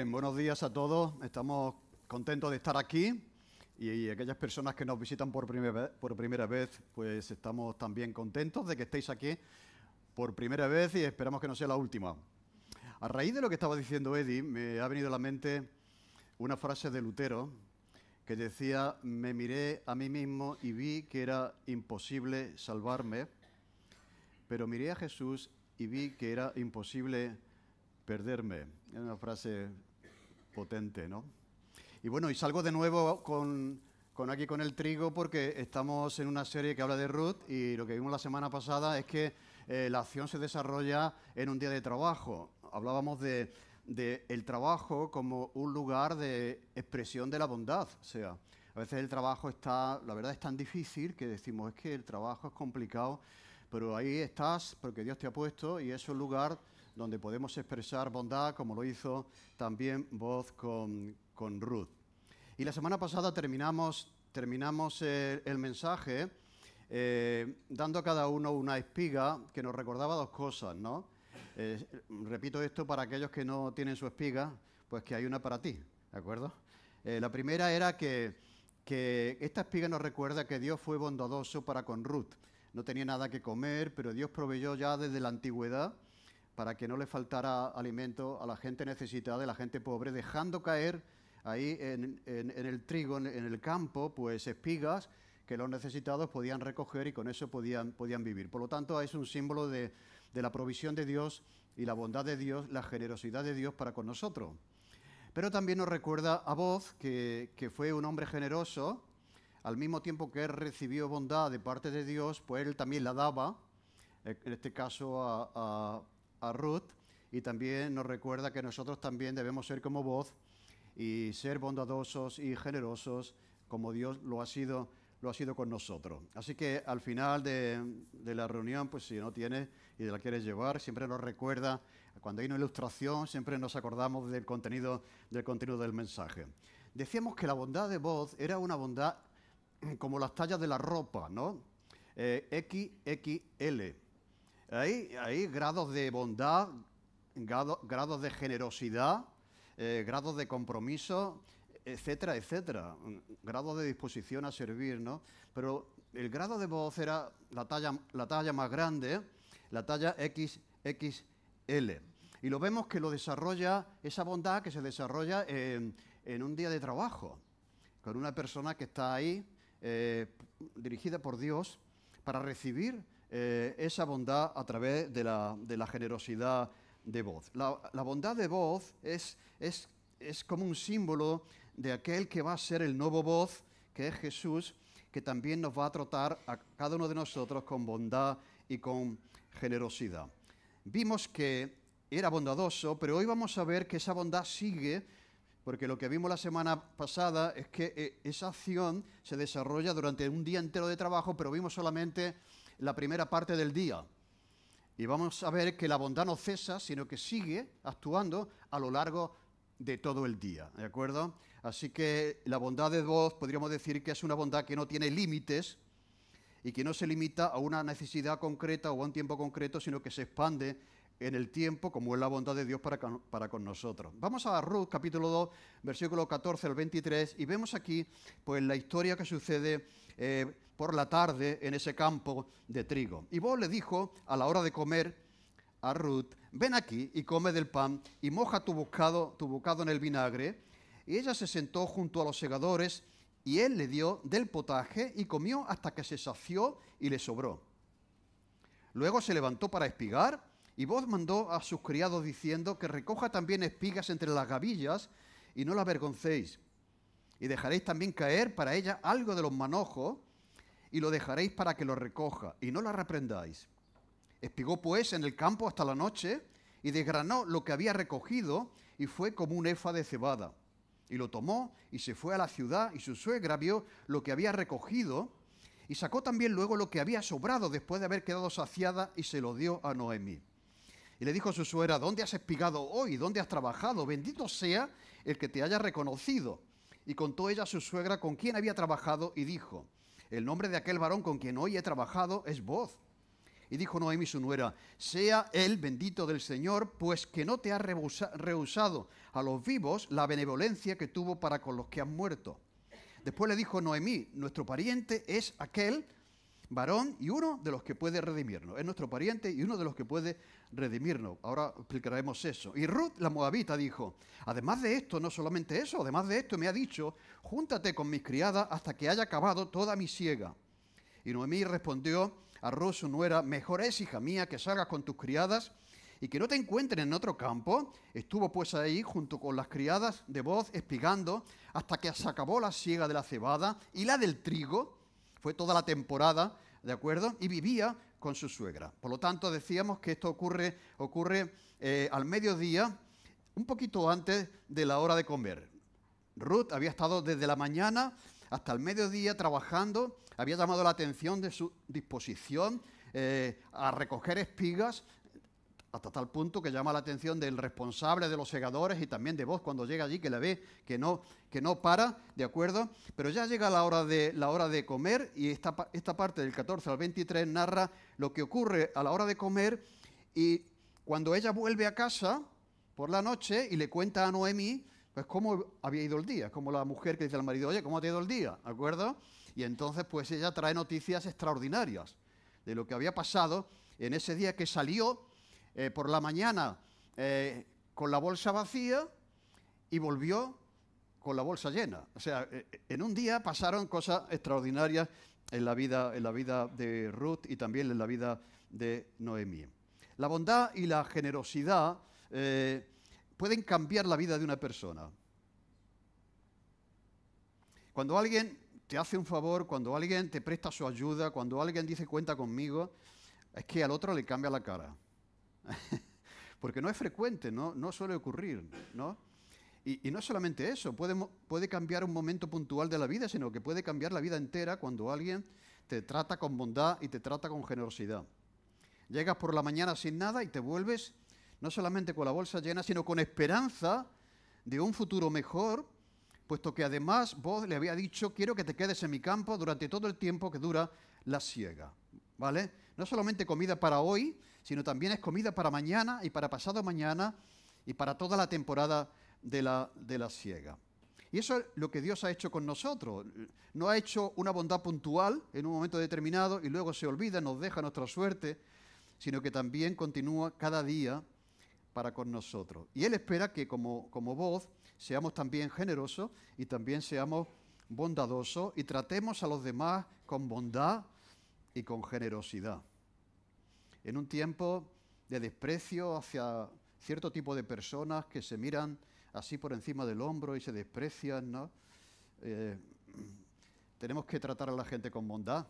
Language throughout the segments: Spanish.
Bien, buenos días a todos. Estamos contentos de estar aquí y aquellas personas que nos visitan por primera vez, pues estamos también contentos de que estéis aquí por primera vez y esperamos que no sea la última. A raíz de lo que estaba diciendo Eddie, me ha venido a la mente una frase de Lutero que decía: me miré a mí mismo y vi que era imposible salvarme, pero miré a Jesús y vi que era imposible perderme. Es una frase potente, ¿no? Y bueno, y salgo de nuevo con el trigo porque estamos en una serie que habla de Ruth y lo que vimos la semana pasada es que la acción se desarrolla en un día de trabajo. Hablábamos de el trabajo como un lugar de expresión de la bondad. O sea, a veces el trabajo la verdad es tan difícil que decimos, es que el trabajo es complicado, pero ahí estás porque Dios te ha puesto y es un lugar donde podemos expresar bondad, como lo hizo también Boaz con Ruth. Y la semana pasada terminamos el mensaje dando a cada uno una espiga que nos recordaba dos cosas, ¿no? Repito esto para aquellos que no tienen su espiga, pues que hay una para ti, ¿de acuerdo? La primera era que esta espiga nos recuerda que Dios fue bondadoso para con Ruth. No tenía nada que comer, pero Dios proveyó ya desde la antigüedad para que no le faltara alimento a la gente necesitada y la gente pobre, dejando caer ahí en el trigo, en el campo, pues espigas que los necesitados podían recoger y con eso podían vivir. Por lo tanto, es un símbolo de la provisión de Dios y la bondad de Dios, la generosidad de Dios para con nosotros. Pero también nos recuerda a Boaz, que fue un hombre generoso. Al mismo tiempo que él recibió bondad de parte de Dios, pues él también la daba, en este caso a Ruth, y también nos recuerda que nosotros también debemos ser como Boaz y ser bondadosos y generosos como Dios lo ha sido con nosotros. Así que al final de la reunión, pues si no tienes y la quieres llevar, siempre nos recuerda, cuando hay una ilustración, siempre nos acordamos del contenido del mensaje. Decíamos que la bondad de Boaz era una bondad como las tallas de la ropa, ¿no? XXL. Hay grados de bondad, grados de generosidad, grados de compromiso, etcétera, etcétera, grados de disposición a servir, ¿no? Pero el grado de Boaz era la talla más grande, la talla XXL. Y lo vemos que lo desarrolla, esa bondad que se desarrolla en un día de trabajo, con una persona que está ahí, dirigida por Dios, para recibir esa bondad a través de la generosidad de Boaz. La bondad de Boaz es como un símbolo de aquel que va a ser el nuevo Boaz, que es Jesús, que también nos va a tratar a cada uno de nosotros con bondad y con generosidad. Vimos que era bondadoso, pero hoy vamos a ver que esa bondad sigue, porque lo que vimos la semana pasada es que esa acción se desarrolla durante un día entero de trabajo, pero vimos solamente la primera parte del día. Y vamos a ver que la bondad no cesa, sino que sigue actuando a lo largo de todo el día, ¿de acuerdo? Así que la bondad de Boaz podríamos decir que es una bondad que no tiene límites y que no se limita a una necesidad concreta o a un tiempo concreto, sino que se expande en el tiempo, como es la bondad de Dios para con nosotros. Vamos a Ruth, capítulo 2, versículo 14 al 23, y vemos aquí pues la historia que sucede por la tarde en ese campo de trigo. Y Boaz le dijo a la hora de comer a Ruth: ven aquí y come del pan y moja tu bocado en el vinagre. Y ella se sentó junto a los segadores y él le dio del potaje y comió hasta que se sació y le sobró. Luego se levantó para espigar y Boaz mandó a sus criados diciendo que recoja también espigas entre las gavillas y no la avergoncéis. Y dejaréis también caer para ella algo de los manojos y lo dejaréis para que lo recoja y no la reprendáis. Espigó pues en el campo hasta la noche y desgranó lo que había recogido y fue como un efa de cebada. Y lo tomó y se fue a la ciudad y su suegra vio lo que había recogido y sacó también luego lo que había sobrado después de haber quedado saciada y se lo dio a Noemí. Y le dijo a su suegra: ¿dónde has espigado hoy? ¿Dónde has trabajado? Bendito sea el que te haya reconocido. Y contó ella a su suegra con quién había trabajado y dijo: el nombre de aquel varón con quien hoy he trabajado es Boaz. Y dijo Noemi su nuera, sea él bendito del Señor, pues que no te ha rehusado a los vivos la benevolencia que tuvo para con los que han muerto. Después le dijo Noemí, nuestro pariente es aquel varón y uno de los que puede redimirnos. Es nuestro pariente y uno de los que puede redimirnos. Ahora explicaremos eso. Y Ruth, la moabita, dijo, además de esto, no solamente eso, además de esto me ha dicho, júntate con mis criadas hasta que haya acabado toda mi siega. Y Noemí respondió a Ruth, su nuera, mejor es, hija mía, que salgas con tus criadas y que no te encuentren en otro campo. Estuvo pues ahí junto con las criadas de voz espigando hasta que se acabó la siega de la cebada y la del trigo. Fue toda la temporada, ¿de acuerdo? Y vivía con su suegra. Por lo tanto, decíamos que esto ocurre al mediodía, un poquito antes de la hora de comer. Ruth había estado desde la mañana hasta el mediodía trabajando, había llamado la atención de su disposición a recoger espigas, hasta tal punto que llama la atención del responsable de los segadores y también de voz cuando llega allí, que le ve que no para, ¿de acuerdo? Pero ya llega la hora de comer y esta parte del 14 al 23 narra lo que ocurre a la hora de comer y cuando ella vuelve a casa por la noche y le cuenta a Noemí, pues cómo había ido el día, como la mujer que dice al marido, oye, ¿cómo te ha ido el día? ¿De acuerdo? Y entonces pues ella trae noticias extraordinarias de lo que había pasado en ese día que salió por la mañana con la bolsa vacía y volvió con la bolsa llena. O sea, en un día pasaron cosas extraordinarias en la vida de Ruth y también en la vida de Noemí. La bondad y la generosidad pueden cambiar la vida de una persona. Cuando alguien te hace un favor, cuando alguien te presta su ayuda, cuando alguien dice cuenta conmigo, es que al otro le cambia la cara. Porque no es frecuente, no suele ocurrir, ¿no? Y no solamente eso, puede cambiar un momento puntual de la vida, sino que puede cambiar la vida entera cuando alguien te trata con bondad y te trata con generosidad. Llegas por la mañana sin nada y te vuelves no solamente con la bolsa llena, sino con esperanza de un futuro mejor, puesto que además vos le había dicho, quiero que te quedes en mi campo durante todo el tiempo que dura la siega, ¿vale? No solamente comida para hoy, sino también es comida para mañana y para pasado mañana y para toda la temporada de la siega. Y eso es lo que Dios ha hecho con nosotros. No ha hecho una bondad puntual en un momento determinado y luego se olvida, nos deja nuestra suerte, sino que también continúa cada día para con nosotros. Y Él espera que como voz seamos también generosos y también seamos bondadosos y tratemos a los demás con bondad y con generosidad. En un tiempo de desprecio hacia cierto tipo de personas que se miran así por encima del hombro y se desprecian, ¿no? Tenemos que tratar a la gente con bondad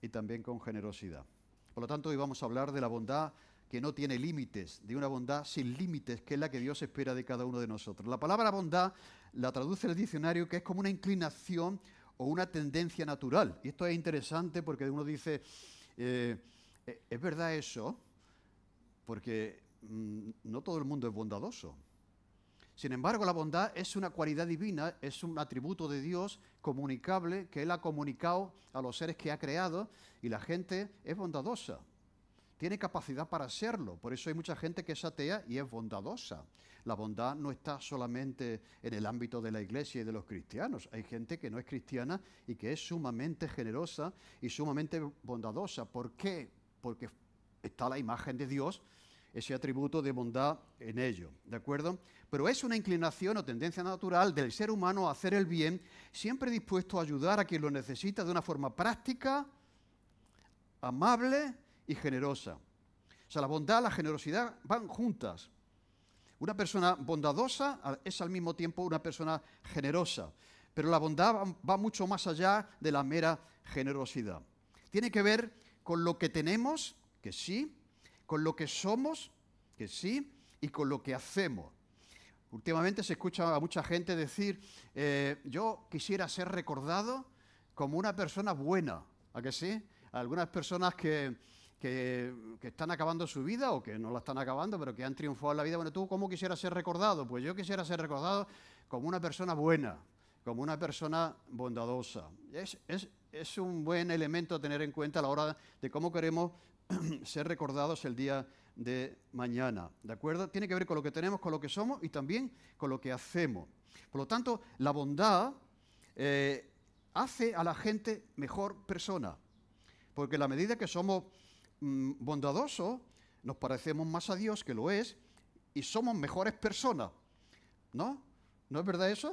y también con generosidad. Por lo tanto, hoy vamos a hablar de la bondad que no tiene límites, de una bondad sin límites, que es la que Dios espera de cada uno de nosotros. La palabra bondad la traduce el diccionario que es como una inclinación o una tendencia natural. Y esto es interesante porque uno dice, ¿es verdad eso? Porque no todo el mundo es bondadoso. Sin embargo, la bondad es una cualidad divina, es un atributo de Dios comunicable que Él ha comunicado a los seres que ha creado y la gente es bondadosa. Tiene capacidad para serlo. Por eso hay mucha gente que es atea y es bondadosa. La bondad no está solamente en el ámbito de la iglesia y de los cristianos. Hay gente que no es cristiana y que es sumamente generosa y sumamente bondadosa. ¿Por qué? Porque está la imagen de Dios, ese atributo de bondad en ello, ¿de acuerdo? Pero es una inclinación o tendencia natural del ser humano a hacer el bien, siempre dispuesto a ayudar a quien lo necesita de una forma práctica, amable y generosa. O sea, la bondad y la generosidad van juntas. Una persona bondadosa es al mismo tiempo una persona generosa, pero la bondad va mucho más allá de la mera generosidad. Tiene que ver con lo que tenemos, que sí, con lo que somos, que sí, y con lo que hacemos. Últimamente se escucha a mucha gente decir, yo quisiera ser recordado como una persona buena, ¿a que sí? Algunas personas que están acabando su vida o que no la están acabando, pero que han triunfado en la vida. Bueno, ¿tú cómo quisieras ser recordado? Pues yo quisiera ser recordado como una persona buena, como una persona bondadosa. Es un buen elemento a tener en cuenta a la hora de cómo queremos ser recordados el día de mañana, ¿de acuerdo? Tiene que ver con lo que tenemos, con lo que somos y también con lo que hacemos. Por lo tanto, la bondad hace a la gente mejor persona, porque a la medida que somos bondadosos, nos parecemos más a Dios, que lo es, y somos mejores personas, ¿no? ¿No es verdad eso?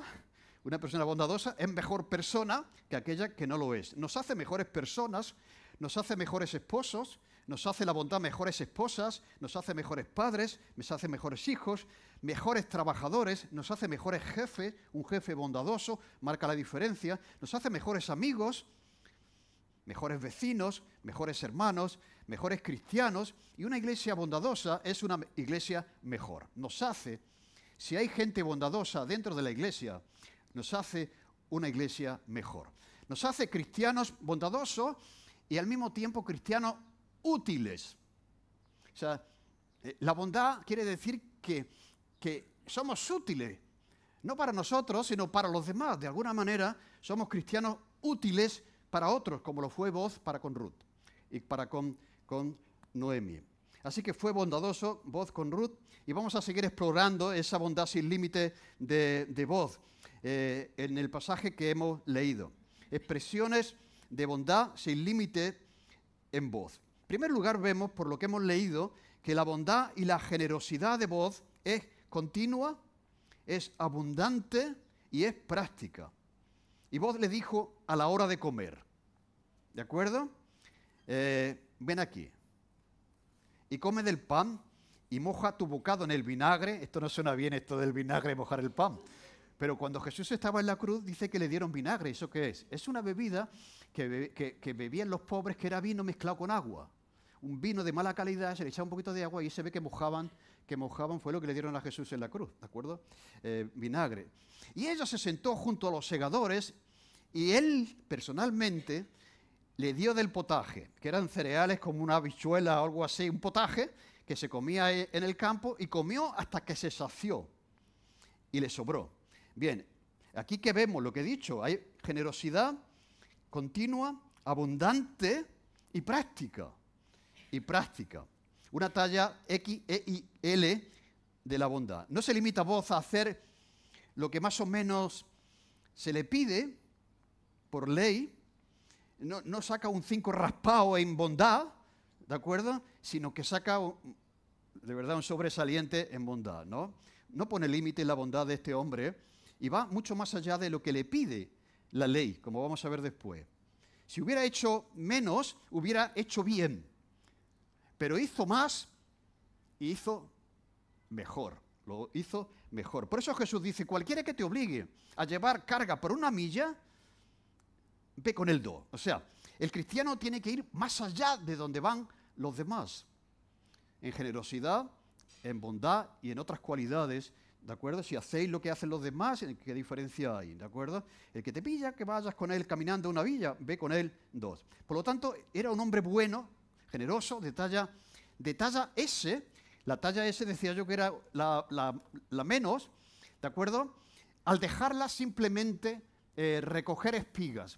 Una persona bondadosa es mejor persona que aquella que no lo es. Nos hace mejores personas, nos hace mejores esposos, nos hace la bondad mejores esposas, nos hace mejores padres, nos hace mejores hijos, mejores trabajadores, nos hace mejores jefes. Un jefe bondadoso marca la diferencia, nos hace mejores amigos, mejores vecinos, mejores hermanos, mejores cristianos, y una iglesia bondadosa es una iglesia mejor. Nos hace, si hay gente bondadosa dentro de la iglesia, nos hace una iglesia mejor. Nos hace cristianos bondadosos y al mismo tiempo cristianos útiles. O sea, la bondad quiere decir que somos útiles, no para nosotros, sino para los demás. De alguna manera somos cristianos útiles para otros, como lo fue Boz para con Ruth y para con Noemi. Así que fue bondadoso Boz con Ruth, y vamos a seguir explorando esa bondad sin límite de Boz en el pasaje que hemos leído. Expresiones de bondad sin límite en Boz. En primer lugar, vemos, por lo que hemos leído, que la bondad y la generosidad de Boz es continua, es abundante y es práctica. Y Boz le dijo a la hora de comer, ¿de acuerdo? Ven aquí y come del pan y moja tu bocado en el vinagre. Esto no suena bien, esto del vinagre, mojar el pan. Pero cuando Jesús estaba en la cruz, dice que le dieron vinagre. ¿Eso qué es? Es una bebida que bebían los pobres, que era vino mezclado con agua. Un vino de mala calidad, se le echaba un poquito de agua y se ve que mojaban, fue lo que le dieron a Jesús en la cruz, ¿de acuerdo? Vinagre. Y ella se sentó junto a los segadores y él, personalmente, le dio del potaje, que eran cereales como una habichuela o algo así, un potaje que se comía en el campo, y comió hasta que se sació y le sobró. Bien, aquí que vemos lo que he dicho, hay generosidad continua, abundante y práctica. Una talla XL de la bondad. No se limita Boz a hacer lo que más o menos se le pide por ley, no saca un 5 raspado en bondad, ¿de acuerdo? Sino que saca de verdad un sobresaliente en bondad, ¿no? No pone límite en la bondad de este hombre y va mucho más allá de lo que le pide la ley, como vamos a ver después. Si hubiera hecho menos, hubiera hecho bien, pero hizo más y hizo mejor, lo hizo mejor. Por eso Jesús dice, cualquiera que te obligue a llevar carga por 1 milla, ve con el 2. O sea, el cristiano tiene que ir más allá de donde van los demás, en generosidad, en bondad y en otras cualidades, ¿de acuerdo? Si hacéis lo que hacen los demás, ¿qué diferencia hay? ¿De acuerdo? El que te pilla, que vayas con él caminando 1 milla, ve con él 2. Por lo tanto, era un hombre bueno, generoso, de talla S. La talla S decía yo que era la menos, ¿de acuerdo? Al dejarla simplemente recoger espigas.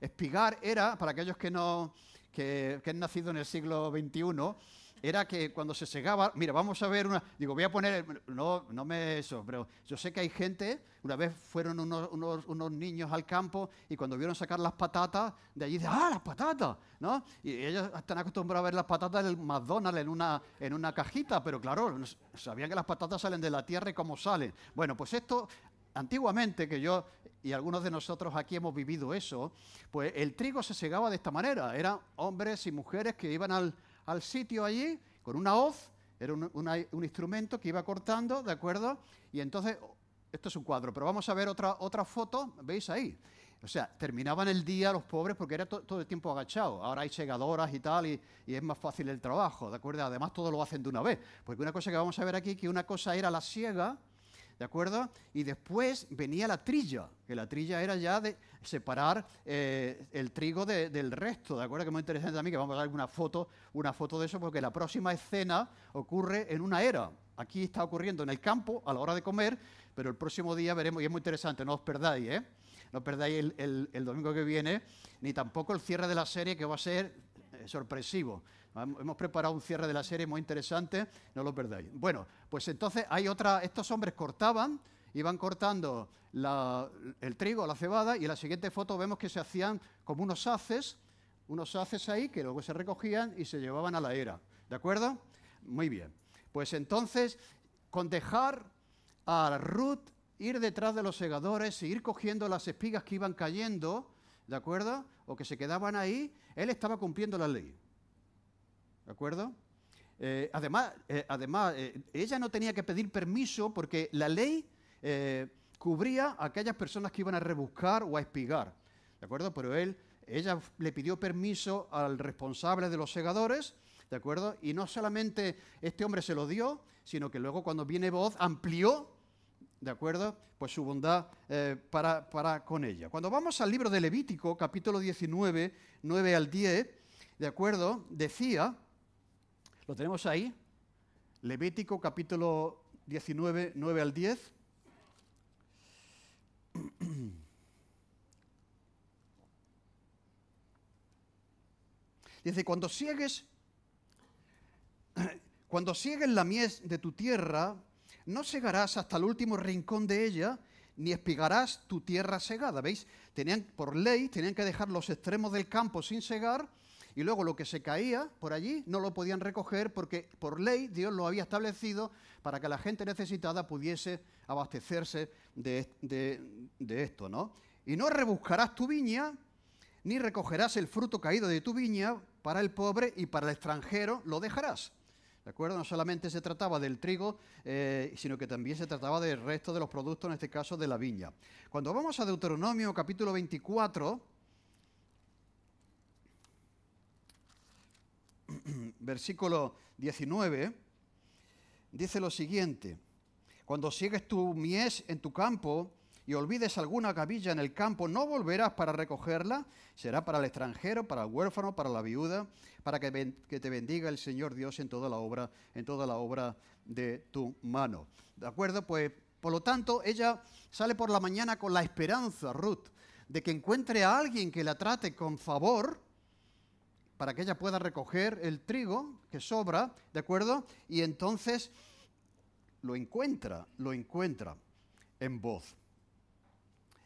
Espigar era, para aquellos que han nacido en el siglo XXI, era que cuando se segaba, mira, vamos a ver voy a poner, pero yo sé que hay gente, una vez fueron unos niños al campo y cuando vieron sacar las patatas, de allí dicen, ¡ah, las patatas! ¿No? Y ellos están acostumbrados a ver las patatas del McDonald's en una cajita, pero claro, sabían que las patatas salen de la tierra y cómo salen. Bueno, pues esto, antiguamente, que yo y algunos de nosotros aquí hemos vivido eso, pues el trigo se segaba de esta manera. Eran hombres y mujeres que iban al sitio allí con una hoz, era un instrumento que iba cortando, ¿de acuerdo? Y entonces, esto es un cuadro, pero vamos a ver otra foto, ¿veis ahí? O sea, terminaban el día los pobres porque era todo el tiempo agachado. Ahora hay segadoras y tal, y es más fácil el trabajo, ¿de acuerdo? Además, todo lo hacen de una vez. Porque una cosa que vamos a ver aquí, que una cosa era la siega, ¿de acuerdo? Y después venía la trilla, que la trilla era ya de separar el trigo del resto, ¿de acuerdo? Que es muy interesante también, que vamos a dar una foto de eso, porque la próxima escena ocurre en una era. Aquí está ocurriendo en el campo a la hora de comer, pero el próximo día veremos, y es muy interesante, no os perdáis, ¿eh? No os perdáis el domingo que viene, ni tampoco el cierre de la serie, que va a ser sorpresivo, Hemos preparado un cierre de la serie muy interesante, no lo perdáis. Bueno, pues entonces estos hombres cortaban, iban cortando el trigo, la cebada, y en la siguiente foto vemos que se hacían como unos haces ahí, que luego se recogían y se llevaban a la era. ¿De acuerdo? Muy bien. Pues entonces, con dejar a Ruth ir detrás de los segadores y ir cogiendo las espigas que iban cayendo, ¿de acuerdo? O que se quedaban ahí, él estaba cumpliendo la ley. ¿De acuerdo? Además, ella no tenía que pedir permiso porque la ley cubría a aquellas personas que iban a rebuscar o a espigar. ¿De acuerdo? Pero ella le pidió permiso al responsable de los segadores, ¿de acuerdo? Y no solamente este hombre se lo dio, sino que luego cuando viene Booz amplió, ¿de acuerdo?, pues su bondad para con ella. Cuando vamos al libro de Levítico, capítulo 19, 9 al 10, ¿de acuerdo?, decía, lo tenemos ahí, Levítico capítulo 19, 9 al 10. Dice, cuando siegues la mies de tu tierra, no segarás hasta el último rincón de ella, ni espigarás tu tierra segada. ¿Veis? Por ley, tenían que dejar los extremos del campo sin segar, y luego lo que se caía por allí no lo podían recoger porque por ley Dios lo había establecido para que la gente necesitada pudiese abastecerse de esto, ¿no? Y no rebuscarás tu viña, ni recogerás el fruto caído de tu viña, para el pobre y para el extranjero lo dejarás. ¿De acuerdo? No solamente se trataba del trigo, sino que también se trataba del resto de los productos, en este caso de la viña. Cuando vamos a Deuteronomio capítulo 24, versículo 19, dice lo siguiente: cuando siegues tu mies en tu campo y olvides alguna gavilla en el campo, no volverás para recogerla, será para el extranjero, para el huérfano, para la viuda, para que te bendiga el Señor Dios en toda la obra de tu mano. ¿De acuerdo? Pues, por lo tanto, ella sale por la mañana con la esperanza, Ruth, de que encuentre a alguien que la trate con favor, para que ella pueda recoger el trigo que sobra, ¿de acuerdo? Y entonces lo encuentra en Booz.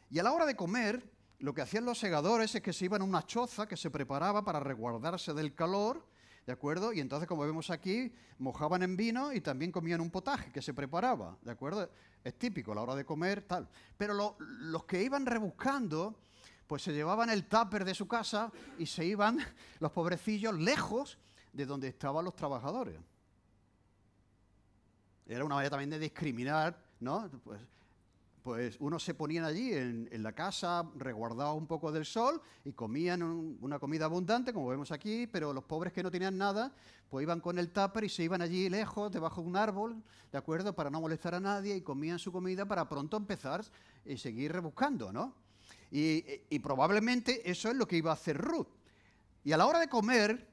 Y a la hora de comer, lo que hacían los segadores es que se iban a una choza que se preparaba para resguardarse del calor, ¿de acuerdo? Y entonces, como vemos aquí, mojaban en vino y también comían un potaje que se preparaba, ¿de acuerdo? Es típico a la hora de comer, tal. Pero los que iban rebuscando, pues se llevaban el tupper de su casa y se iban, los pobrecillos, lejos de donde estaban los trabajadores. Era una manera también de discriminar, ¿no? Pues unos se ponían allí en la casa, resguardados un poco del sol, y comían una comida abundante, como vemos aquí, pero los pobres que no tenían nada, pues iban con el tupper y se iban allí lejos, debajo de un árbol, ¿de acuerdo?, para no molestar a nadie, y comían su comida para pronto empezar y seguir rebuscando, ¿no? Y probablemente eso es lo que iba a hacer Ruth. Y a la hora de comer,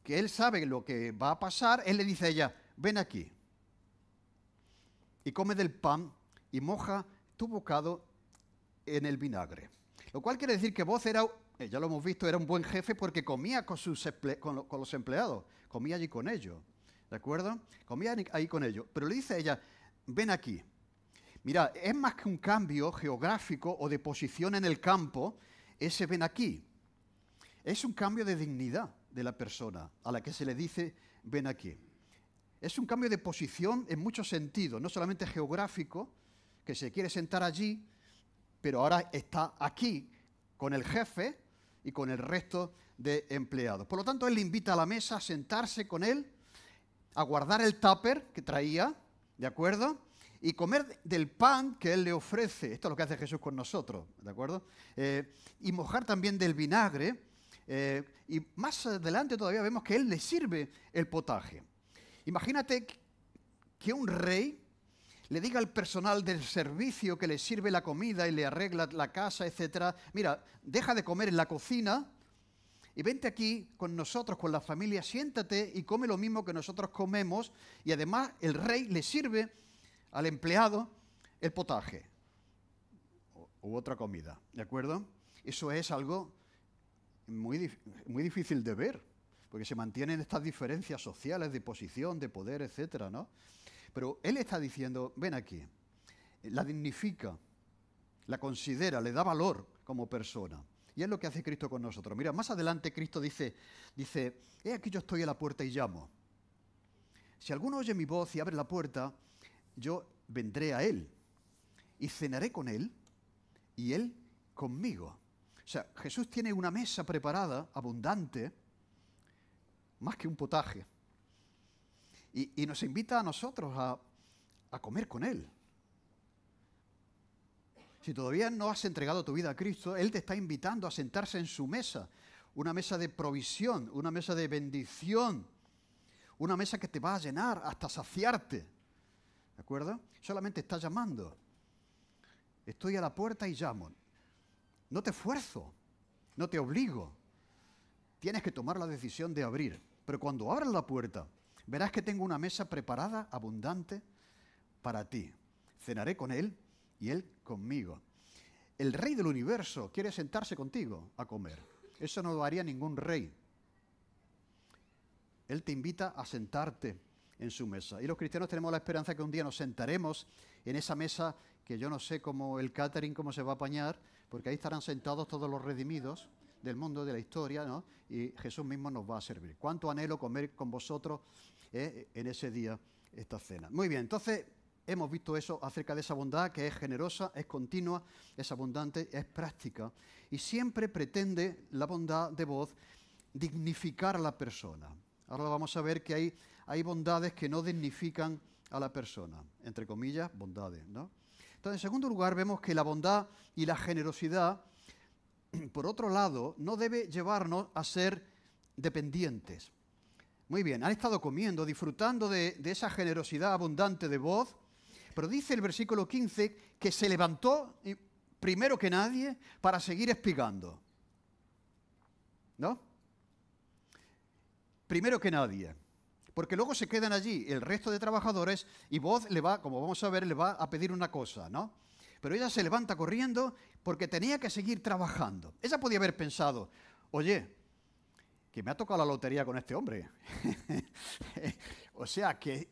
que él sabe lo que va a pasar, él le dice a ella, ven aquí, y come del pan y moja tu bocado en el vinagre. Lo cual quiere decir que Booz era, ya lo hemos visto, era un buen jefe porque comía con los empleados, comía allí con ellos, ¿de acuerdo? Comía ahí con ellos. Pero le dice a ella, ven aquí. Mira, es más que un cambio geográfico o de posición en el campo, ese ven aquí. Es un cambio de dignidad de la persona a la que se le dice ven aquí. Es un cambio de posición en muchos sentidos, no solamente geográfico, que se quiere sentar allí, pero ahora está aquí con el jefe y con el resto de empleados. Por lo tanto, él le invita a la mesa a sentarse con él, a guardar el tupper que traía, ¿de acuerdo?, y comer del pan que él le ofrece. Esto es lo que hace Jesús con nosotros, ¿de acuerdo? Y mojar también del vinagre. Y más adelante todavía vemos que él le sirve el potaje. Imagínate que un rey le diga al personal del servicio que le sirve la comida y le arregla la casa, etcétera, mira, deja de comer en la cocina y vente aquí con nosotros, con la familia, siéntate y come lo mismo que nosotros comemos, y además el rey le sirve al empleado el potaje u otra comida, ¿de acuerdo? Eso es algo muy difícil de ver, porque se mantienen estas diferencias sociales de posición, de poder, etcétera, ¿no? Pero él está diciendo, ven aquí, la dignifica, la considera, le da valor como persona. Y es lo que hace Cristo con nosotros. Mira, más adelante Cristo dice, he aquí yo estoy a la puerta y llamo. Si alguno oye mi voz y abre la puerta, yo vendré a él y cenaré con él y él conmigo. O sea, Jesús tiene una mesa preparada, abundante, más que un potaje. Y nos invita a nosotros a comer con él. Si todavía no has entregado tu vida a Cristo, Él te está invitando a sentarse en su mesa. Una mesa de provisión, una mesa de bendición, una mesa que te va a llenar hasta saciarte. ¿De acuerdo? Solamente está llamando. Estoy a la puerta y llamo. No te esfuerzo, no te obligo. Tienes que tomar la decisión de abrir. Pero cuando abras la puerta, verás que tengo una mesa preparada, abundante, para ti. Cenaré con Él y Él conmigo. El rey del universo quiere sentarse contigo a comer. Eso no lo haría ningún rey. Él te invita a sentarte en su mesa. Y los cristianos tenemos la esperanza que un día nos sentaremos en esa mesa que yo no sé cómo el catering, cómo se va a apañar, porque ahí estarán sentados todos los redimidos del mundo, de la historia, ¿no? Y Jesús mismo nos va a servir. ¿Cuánto anhelo comer con vosotros en ese día esta cena? Muy bien, entonces hemos visto eso acerca de esa bondad que es generosa, es continua, es abundante, es práctica. Y siempre pretende la bondad de voz dignificar a la persona. Ahora vamos a ver que hay bondades que no dignifican a la persona. Entre comillas, bondades, ¿no? Entonces, en segundo lugar, vemos que la bondad y la generosidad, por otro lado, no debe llevarnos a ser dependientes. Muy bien, han estado comiendo, disfrutando de esa generosidad abundante de voz, pero dice el versículo 15 que se levantó primero que nadie para seguir espigando. ¿No? Primero que nadie. Porque luego se quedan allí el resto de trabajadores y voz le va, como vamos a ver, le va a pedir una cosa, ¿no? Pero ella se levanta corriendo porque tenía que seguir trabajando. Ella podía haber pensado, oye, que me ha tocado la lotería con este hombre. O sea, qué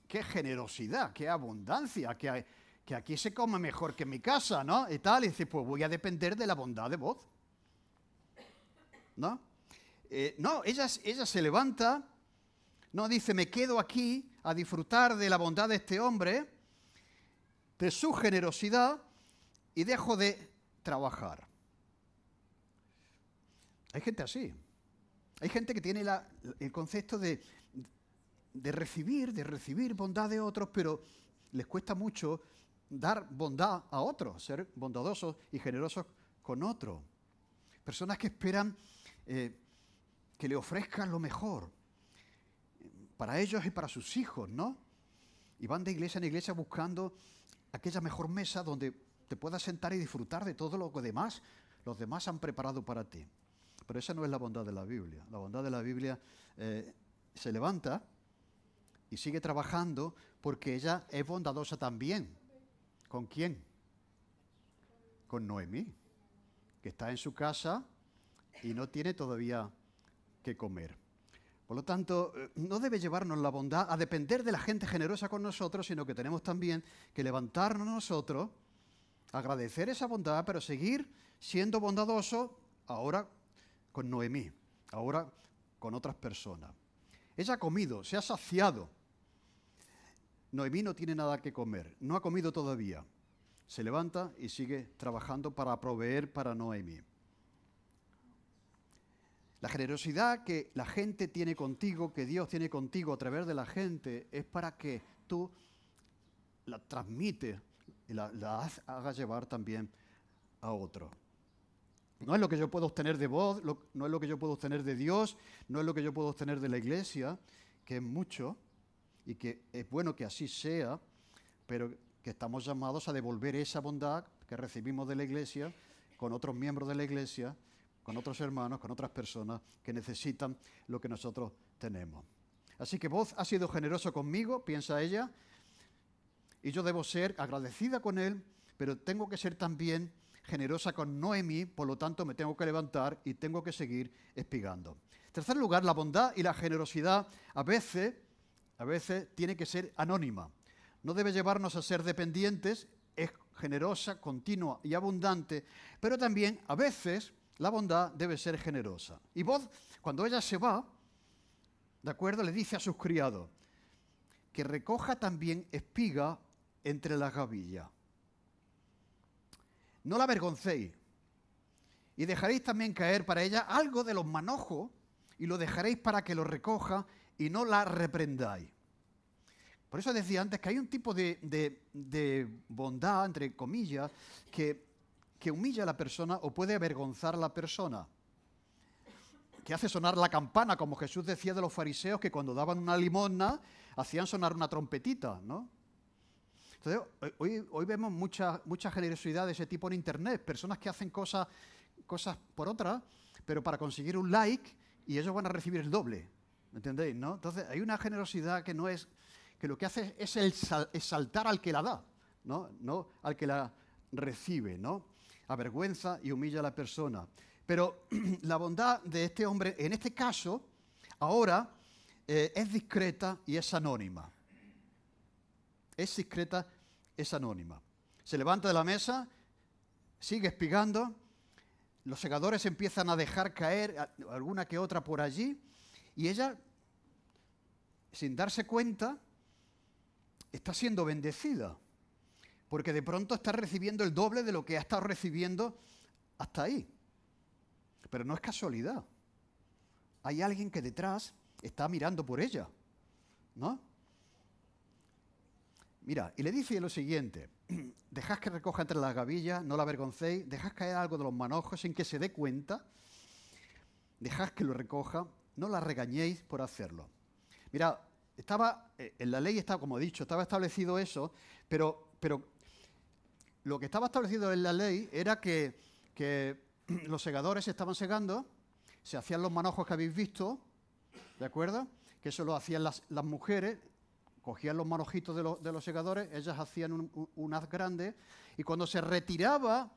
generosidad, qué abundancia, que aquí se come mejor que en mi casa, ¿no? Y tal, y dice, pues voy a depender de la bondad de voz. ¿No? No, ella se levanta, no dice, me quedo aquí a disfrutar de la bondad de este hombre, de su generosidad, y dejo de trabajar. Hay gente así. Hay gente que tiene el concepto de recibir bondad de otros, pero les cuesta mucho dar bondad a otros, ser bondadosos y generosos con otros. Personas que esperan que le ofrezcan lo mejor para ellos y para sus hijos, ¿no? Y van de iglesia en iglesia buscando aquella mejor mesa donde te puedas sentar y disfrutar de todo lo que los demás han preparado para ti. Pero esa no es la bondad de la Biblia. La bondad de la Biblia se levanta y sigue trabajando porque ella es bondadosa también. ¿Con quién? Con Noemí, que está en su casa y no tiene todavía que comer. Por lo tanto, no debe llevarnos la bondad a depender de la gente generosa con nosotros, sino que tenemos también que levantarnos nosotros, agradecer esa bondad, pero seguir siendo bondadosos ahora con Noemí, ahora con otras personas. Ella ha comido, se ha saciado. Noemí no tiene nada que comer, no ha comido todavía. Se levanta y sigue trabajando para proveer para Noemí. La generosidad que la gente tiene contigo, que Dios tiene contigo a través de la gente, es para que tú la transmites y la hagas llevar también a otro. No es lo que yo puedo obtener de vos, no es lo que yo puedo obtener de Dios, no es lo que yo puedo obtener de la iglesia, que es mucho y que es bueno que así sea, pero que estamos llamados a devolver esa bondad que recibimos de la iglesia con otros miembros de la iglesia, con otros hermanos, con otras personas que necesitan lo que nosotros tenemos. Así que vos has sido generoso conmigo, piensa ella, y yo debo ser agradecida con él, pero tengo que ser también generosa con Noemí, por lo tanto me tengo que levantar y tengo que seguir espigando. En tercer lugar, la bondad y la generosidad a veces tiene que ser anónima. No debe llevarnos a ser dependientes, es generosa, continua y abundante, pero también a veces la bondad debe ser generosa. Y Booz, cuando ella se va, ¿de acuerdo?, le dice a sus criados que recoja también espiga entre las gavillas. No la avergoncéis y dejaréis también caer para ella algo de los manojos y lo dejaréis para que lo recoja y no la reprendáis. Por eso decía antes que hay un tipo de bondad, entre comillas, que humilla a la persona o puede avergonzar a la persona, que hace sonar la campana, como Jesús decía de los fariseos, que cuando daban una limosna hacían sonar una trompetita, ¿no? Entonces, hoy vemos mucha generosidad de ese tipo en Internet, personas que hacen cosas por otras, pero para conseguir un like, y ellos van a recibir el doble, ¿me entendéis, no? Entonces, hay una generosidad que no es, que lo que hace es exaltar al que la da, no al que la recibe, ¿no? Avergüenza y humilla a la persona. Pero la bondad de este hombre, en este caso, ahora es discreta y es anónima. Es discreta, es anónima. Se levanta de la mesa, sigue espigando, los segadores empiezan a dejar caer alguna que otra por allí, y ella, sin darse cuenta, está siendo bendecida, porque de pronto está recibiendo el doble de lo que ha estado recibiendo hasta ahí. Pero no es casualidad. Hay alguien que detrás está mirando por ella, ¿no? Mira, y le dice lo siguiente: dejad que recoja entre las gavillas, no la avergoncéis, dejad caer algo de los manojos sin que se dé cuenta, dejad que lo recoja, no la regañéis por hacerlo. Mira, en la ley estaba, como he dicho, estaba establecido eso, pero lo que estaba establecido en la ley era que los segadores estaban segando, se hacían los manojos que habéis visto, ¿de acuerdo? Que eso lo hacían las mujeres, cogían los manojitos de los segadores, ellas hacían un haz grande, y cuando se retiraba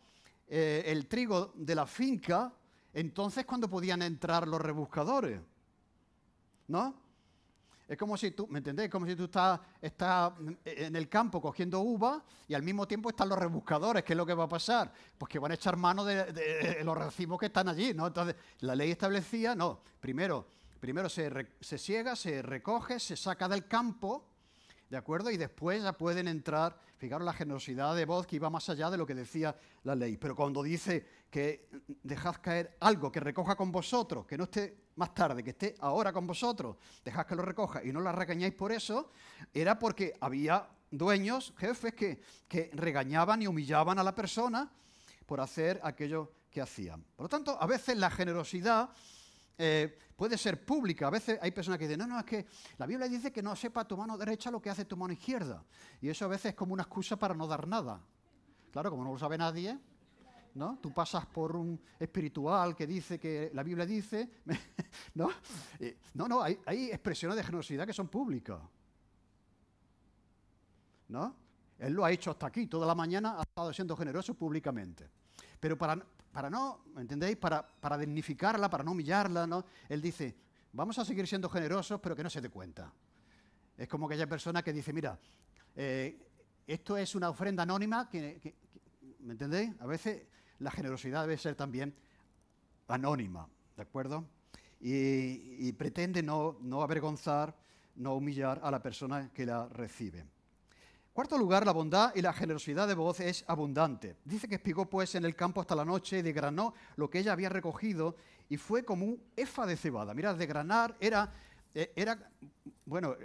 el trigo de la finca, entonces cuando podían entrar los rebuscadores, ¿no? Es como si tú, ¿me entendéis? Como si tú estás en el campo cogiendo uva y al mismo tiempo están los rebuscadores. ¿Qué es lo que va a pasar? Pues que van a echar mano de los racimos que están allí, ¿no? Entonces, la ley establecía, no, primero se siega, se recoge, se saca del campo, ¿de acuerdo? Y después ya pueden entrar. Fijaros la generosidad de Booz, que iba más allá de lo que decía la ley. Pero cuando dice que dejad caer algo que recoja con vosotros, que no esté más tarde, que esté ahora con vosotros, dejad que lo recoja y no la regañáis por eso, era porque había dueños, jefes, que regañaban y humillaban a la persona por hacer aquello que hacían. Por lo tanto, a veces la generosidad puede ser pública. A veces hay personas que dicen, no, es que la Biblia dice que no sepa tu mano derecha lo que hace tu mano izquierda. Y eso a veces es como una excusa para no dar nada. Claro, como no lo sabe nadie, ¿no? Tú pasas por un espiritual que dice que la Biblia dice, ¿no? No, hay expresiones de generosidad que son públicas, ¿no? Él lo ha hecho hasta aquí, toda la mañana ha estado siendo generoso públicamente. Pero para no, ¿me entendéis? Para dignificarla, para no humillarla, ¿no? Él dice, vamos a seguir siendo generosos, pero que no se dé cuenta. Es como aquella persona que dice, mira, esto es una ofrenda anónima, ¿me entendéis? A veces la generosidad debe ser también anónima, ¿de acuerdo? Y pretende no avergonzar, no humillar a la persona que la recibe. Cuarto lugar, la bondad y la generosidad de Booz es abundante. Dice que espigó pues en el campo hasta la noche y desgranó lo que ella había recogido y fue como un efa de cebada. Mirad, desgranar era bueno,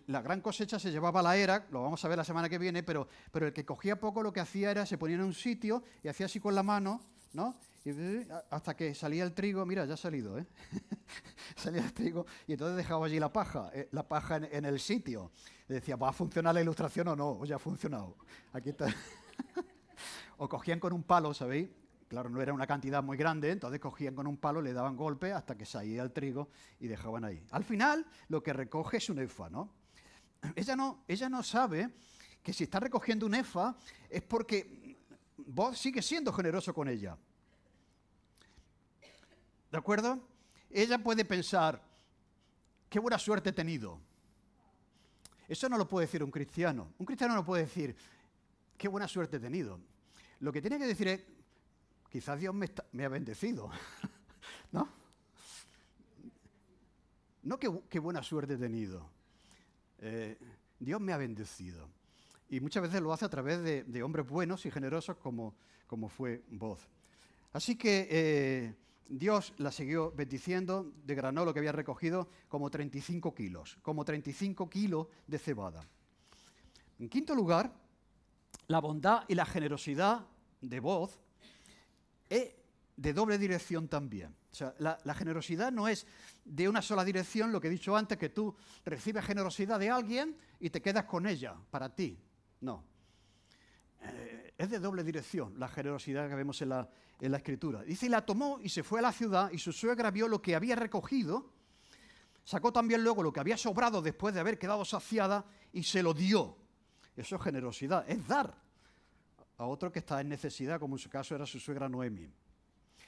la gran cosecha se llevaba a la era, lo vamos a ver la semana que viene, pero el que cogía poco lo que hacía era se ponía en un sitio y hacía así con la mano, ¿no? Y hasta que salía el trigo, mira, ya ha salido, ¿eh? Salía el trigo y entonces dejaba allí la paja en el sitio. Y decía, ¿va a funcionar la ilustración o no? O ya ha funcionado. Aquí está. O cogían con un palo, ¿sabéis? Claro, no era una cantidad muy grande, entonces cogían con un palo, le daban golpe hasta que salía el trigo y dejaban ahí. Al final, lo que recoge es un efa, ¿no? Ella no sabe que si está recogiendo un efa es porque Boaz sigue siendo generoso con ella. ¿De acuerdo? Ella puede pensar, qué buena suerte he tenido. Eso no lo puede decir un cristiano. Un cristiano no puede decir, qué buena suerte he tenido. Lo que tiene que decir es, quizás Dios me ha bendecido. ¿No? No qué buena suerte he tenido. Dios me ha bendecido. Y muchas veces lo hace a través de hombres buenos y generosos como fue Boaz. Así que Dios la siguió bendiciendo, desgranó lo que había recogido como 35 kilos, como 35 kilos de cebada. En quinto lugar, la bondad y la generosidad de Boaz es de doble dirección también. O sea, la generosidad no es de una sola dirección, lo que he dicho antes, que tú recibes generosidad de alguien y te quedas con ella, para ti. No. Es de doble dirección la generosidad que vemos en la Escritura. Dice, y la tomó y se fue a la ciudad, y su suegra vio lo que había recogido, sacó también luego lo que había sobrado después de haber quedado saciada y se lo dio. Eso es generosidad, es dar a otro que está en necesidad, como en su caso era su suegra Noemi.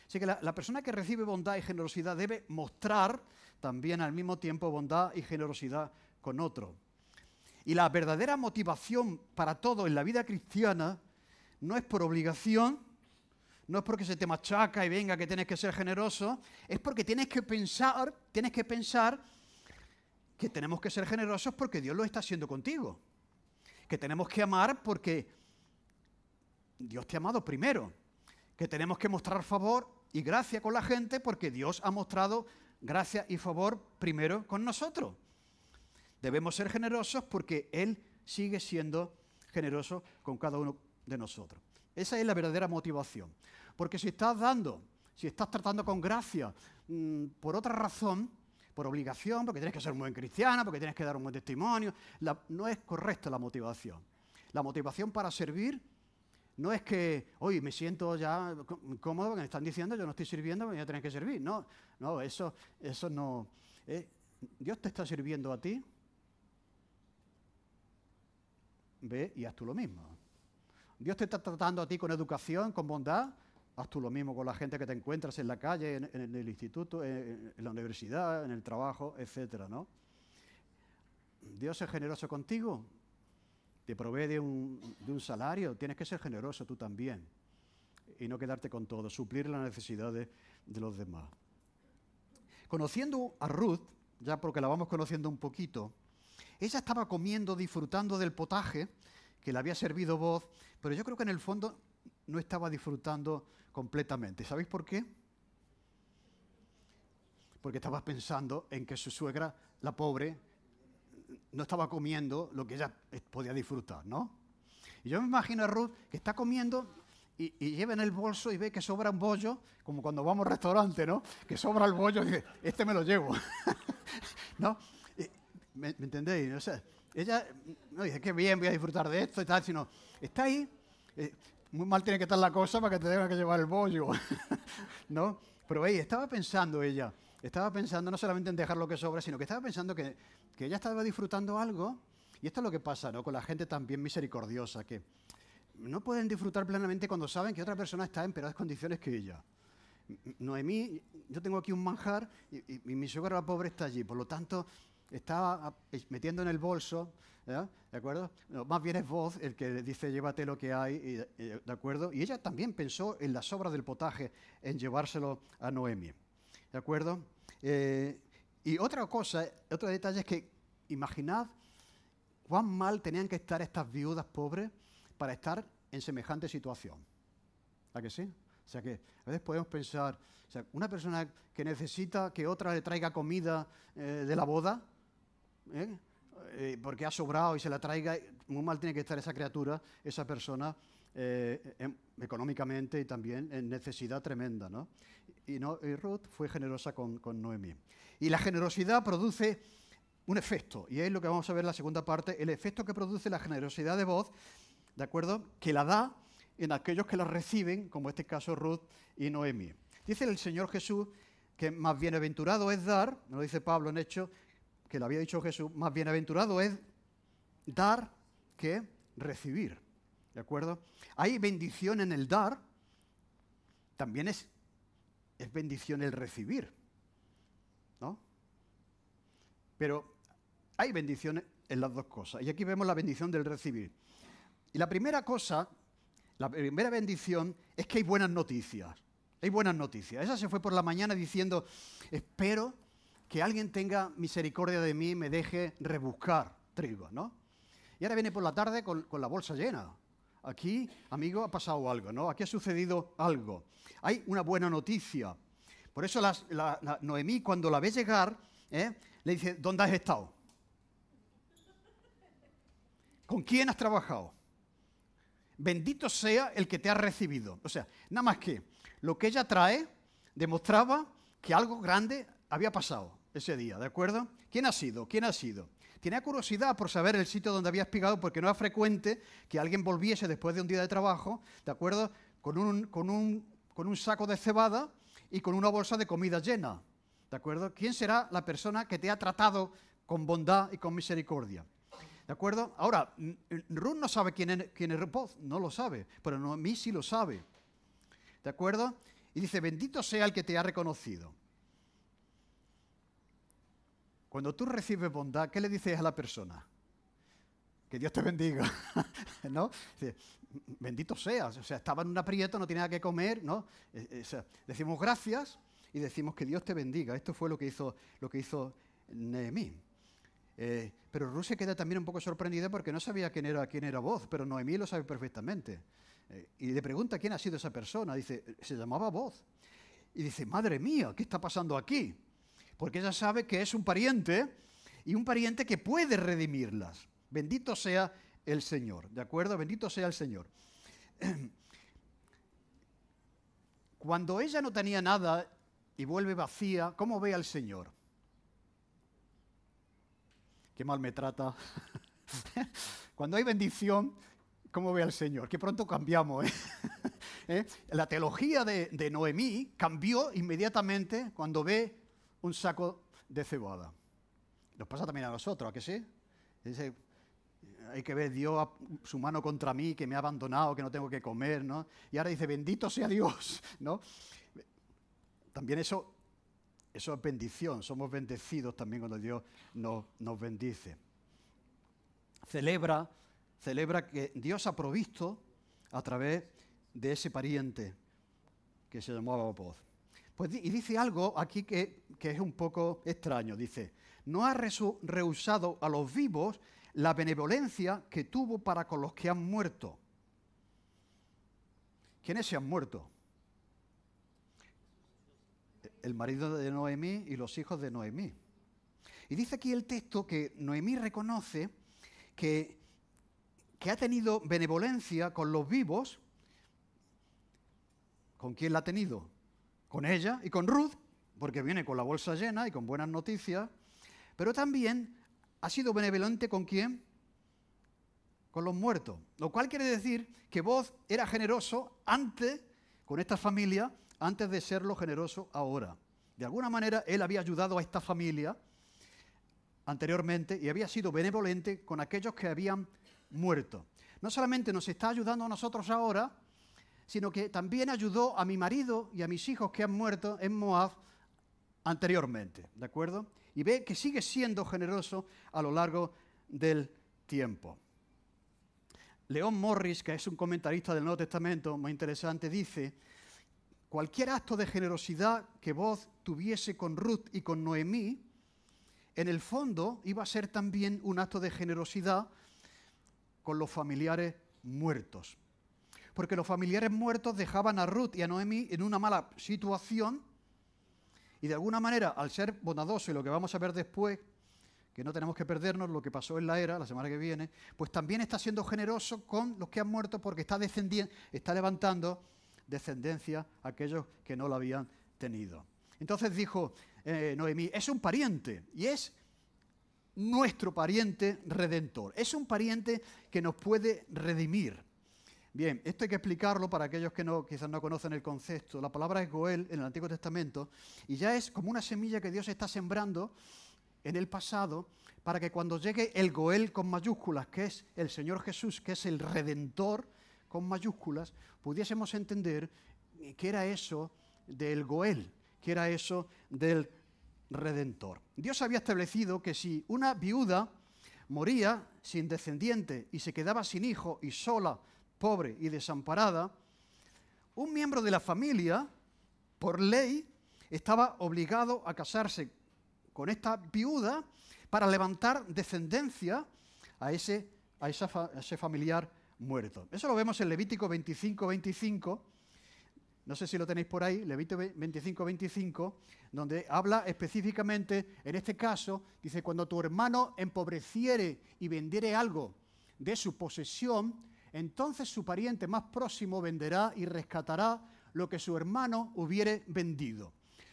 Así que la persona que recibe bondad y generosidad debe mostrar también al mismo tiempo bondad y generosidad con otro. Y la verdadera motivación para todo en la vida cristiana no es por obligación, no es porque se te machaca y venga que tienes que ser generoso, es porque tienes que pensar que tenemos que ser generosos porque Dios lo está haciendo contigo. Que tenemos que amar porque Dios te ha amado primero. Que tenemos que mostrar favor y gracia con la gente porque Dios ha mostrado gracia y favor primero con nosotros. Debemos ser generosos porque Él sigue siendo generoso con cada uno de nosotros. Esa es la verdadera motivación. Porque si estás dando, si estás tratando con gracia por otra razón, por obligación, porque tienes que ser un buen cristiano, porque tienes que dar un buen testimonio, no es correcta la motivación. La motivación para servir no es que, hoy me siento ya cómodo porque me están diciendo yo no estoy sirviendo, me voy a tener que servir. No, eso no. Dios te está sirviendo a ti. Ve y haz tú lo mismo. Dios te está tratando a ti con educación, con bondad. Haz tú lo mismo con la gente que te encuentras en la calle, en el instituto, en la universidad, en el trabajo, etcétera, ¿no? Dios es generoso contigo. Te provee de un salario, tienes que ser generoso tú también y no quedarte con todo, suplir las necesidades de los demás. Conociendo a Ruth, ya porque la vamos conociendo un poquito, ella estaba comiendo, disfrutando del potaje que le había servido Boaz, pero yo creo que en el fondo no estaba disfrutando completamente. ¿Sabéis por qué? Porque estaba pensando en que su suegra, la pobre, no estaba comiendo lo que ella podía disfrutar, ¿no? Y yo me imagino a Ruth que está comiendo y lleva en el bolso y ve que sobra un bollo, como cuando vamos al restaurante, ¿no? Que sobra el bollo y dice, este me lo llevo, ¿no? ¿Me entendéis? O sea, ella no dice, qué bien, voy a disfrutar de esto y tal, sino está ahí, muy mal tiene que estar la cosa para que te tengan que llevar el bollo, ¿no? Pero estaba pensando ella, estaba pensando no solamente en dejar lo que sobra, sino que estaba pensando que ella estaba disfrutando algo, y esto es lo que pasa, ¿no? Con la gente también misericordiosa, que no pueden disfrutar plenamente cuando saben que otra persona está en peores condiciones que ella. Noemí, yo tengo aquí un manjar y mi suegra la pobre está allí, por lo tanto estaba metiendo en el bolso, ¿de acuerdo? No, más bien es Boaz el que dice llévate lo que hay, ¿de acuerdo? Y ella también pensó en las sobras del potaje, en llevárselo a Noemí, ¿de acuerdo? Y otra cosa, otro detalle es que imaginad cuán mal tenían que estar estas viudas pobres para estar en semejante situación. ¿A que sí? O sea que a veces podemos pensar, o sea, una persona que necesita que otra le traiga comida de la boda, porque ha sobrado y se la traiga, muy mal tiene que estar esa criatura, esa persona, económicamente y también en necesidad tremenda, ¿no? Y Ruth fue generosa con Noemí. Y la generosidad produce un efecto, y es lo que vamos a ver en la segunda parte, el efecto que produce la generosidad de Boaz, ¿de acuerdo?, que la da en aquellos que la reciben, como en este caso Ruth y Noemí. Dice el Señor Jesús que más bienaventurado es dar, no lo dice Pablo en Hechos, que lo había dicho Jesús, más bienaventurado es dar que recibir. ¿De acuerdo? Hay bendición en el dar, también es bendición el recibir, ¿no? Pero hay bendición en las dos cosas. Y aquí vemos la bendición del recibir. Y la primera cosa, la primera bendición es que hay buenas noticias. Hay buenas noticias. Esa se fue por la mañana diciendo, espero que alguien tenga misericordia de mí y me deje rebuscar trigo, ¿no? Y ahora viene por la tarde con la bolsa llena. Aquí, amigo, ha pasado algo, ¿no? Aquí ha sucedido algo. Hay una buena noticia. Por eso Noemí, cuando la ve llegar, le dice, ¿dónde has estado? ¿Con quién has trabajado? Bendito sea el que te ha recibido. O sea, nada más que lo que ella trae demostraba que algo grande había pasado ese día, ¿de acuerdo? ¿Quién ha sido? ¿Quién ha sido? Tenía curiosidad por saber el sitio donde había espigado, porque no era frecuente que alguien volviese después de un día de trabajo, ¿de acuerdo? Con un saco de cebada y con una bolsa de comida llena, ¿de acuerdo? ¿Quién será la persona que te ha tratado con bondad y con misericordia? ¿De acuerdo? Ahora, Ruth no sabe quién es Boaz, no lo sabe, pero Noemí sí lo sabe. ¿De acuerdo? Y dice, bendito sea el que te ha reconocido. Cuando tú recibes bondad, ¿qué le dices a la persona? Que Dios te bendiga, ¿no? Dice, bendito seas. O sea, estaba en un aprieto, no tenía nada que comer, ¿no? Decimos gracias y decimos que Dios te bendiga. Esto fue lo que hizo Noemí. Pero Ruth se queda también un poco sorprendida porque no sabía quién era Boaz, pero Noemí lo sabe perfectamente. Y le pregunta quién ha sido esa persona. Dice, se llamaba Boaz. Y dice, madre mía, ¿qué está pasando aquí? Porque ella sabe que es un pariente y un pariente que puede redimirlas. Bendito sea el Señor, ¿de acuerdo? Bendito sea el Señor. Cuando ella no tenía nada y vuelve vacía, ¿cómo ve al Señor? Qué mal me trata. Cuando hay bendición, ¿cómo ve al Señor? Que pronto cambiamos, ¿eh? La teología de Noemí cambió inmediatamente cuando ve un saco de cebada. Nos pasa también a nosotros, ¿a que sí? Dice, hay que ver Dios su mano contra mí, que me ha abandonado, que no tengo que comer, ¿no? Y ahora dice, bendito sea Dios, ¿no? También eso es bendición, somos bendecidos también cuando Dios nos bendice. Celebra que Dios ha provisto a través de ese pariente que se llamaba Boaz. Pues, y dice algo aquí que es un poco extraño. Dice, no ha rehusado a los vivos la benevolencia que tuvo para con los que han muerto. ¿Quiénes se han muerto? El marido de Noemí y los hijos de Noemí. Y dice aquí el texto que Noemí reconoce que ha tenido benevolencia con los vivos. ¿Con quién la ha tenido? Con ella y con Ruth, porque viene con la bolsa llena y con buenas noticias, pero también ha sido benevolente ¿con quién? Con los muertos, lo cual quiere decir que Boaz era generoso antes, con esta familia, antes de serlo generoso ahora. De alguna manera, él había ayudado a esta familia anteriormente y había sido benevolente con aquellos que habían muerto. No solamente nos está ayudando a nosotros ahora, sino que también ayudó a mi marido y a mis hijos que han muerto en Moab anteriormente, ¿de acuerdo? Y ve que sigue siendo generoso a lo largo del tiempo. Leon Morris, que es un comentarista del Nuevo Testamento muy interesante, dice, cualquier acto de generosidad que Boaz tuviese con Ruth y con Noemí, en el fondo iba a ser también un acto de generosidad con los familiares muertos. Porque los familiares muertos dejaban a Ruth y a Noemí en una mala situación y de alguna manera, al ser bondadoso y lo que vamos a ver después, que no tenemos que perdernos lo que pasó en la era, la semana que viene, pues también está siendo generoso con los que han muerto porque está levantando descendencia a aquellos que no la habían tenido. Entonces dijo Noemí, es un pariente y es nuestro pariente redentor. Es un pariente que nos puede redimir. Bien, esto hay que explicarlo para aquellos que quizás no conocen el concepto. La palabra es Goel en el Antiguo Testamento y ya es como una semilla que Dios está sembrando en el pasado para que cuando llegue el Goel con mayúsculas, que es el Señor Jesús, que es el Redentor, con mayúsculas, pudiésemos entender qué era eso del Goel, qué era eso del Redentor. Dios había establecido que si una viuda moría sin descendiente y se quedaba sin hijo y sola, pobre y desamparada, un miembro de la familia, por ley, estaba obligado a casarse con esta viuda para levantar descendencia a ese familiar muerto. Eso lo vemos en Levítico 25:25. No sé si lo tenéis por ahí, Levítico 25:25, donde habla específicamente, en este caso, dice, cuando tu hermano empobreciere y vendiere algo de su posesión, entonces su pariente más próximo venderá y rescatará lo que su hermano hubiere vendido.